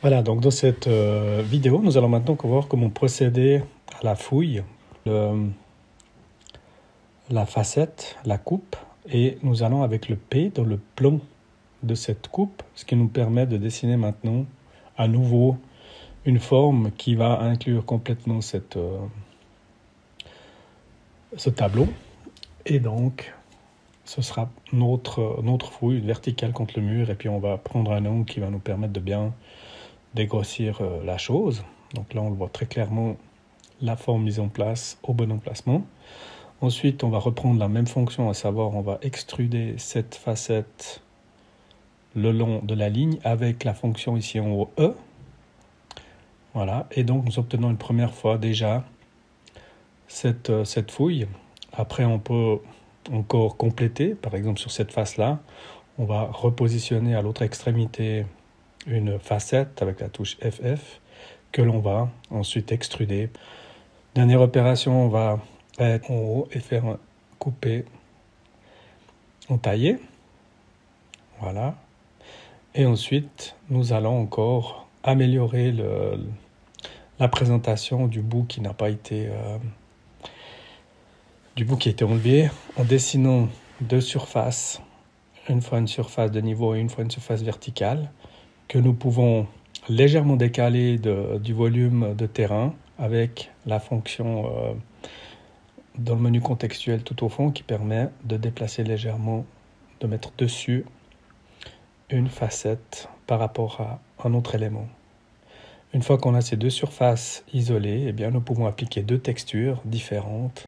Voilà, donc dans cette vidéo, nous allons maintenant voir comment procéder à la fouille, la facette, la coupe, et nous allons avec le P dans le plan de cette coupe, ce qui nous permet de dessiner maintenant à nouveau une forme qui va inclure complètement ce tableau. Et donc, ce sera notre fouille verticale contre le mur, et puis on va prendre un angle qui va nous permettre de bien dégrossir la chose. Donc là, on le voit très clairement, la forme mise en place au bon emplacement. Ensuite, on va reprendre la même fonction, à savoir, on va extruder cette facette le long de la ligne avec la fonction ici en haut E. Voilà, et donc nous obtenons une première fois déjà cette fouille. Après, on peut encore compléter, par exemple sur cette face-là, on va repositionner à l'autre extrémité une facette avec la touche FF que l'on va ensuite extruder. Dernière opération, on va être en haut et faire un couper en taillé. Voilà. Et ensuite, nous allons encore améliorer la présentation du bout qui n'a pas été du bout qui a été enlevé en dessinant deux surfaces, une fois une surface de niveau et une fois une surface verticale, que nous pouvons légèrement décaler du volume de terrain avec la fonction dans le menu contextuel tout au fond qui permet de déplacer légèrement, de mettre dessus une facette par rapport à un autre élément. Une fois qu'on a ces deux surfaces isolées, eh bien, nous pouvons appliquer deux textures différentes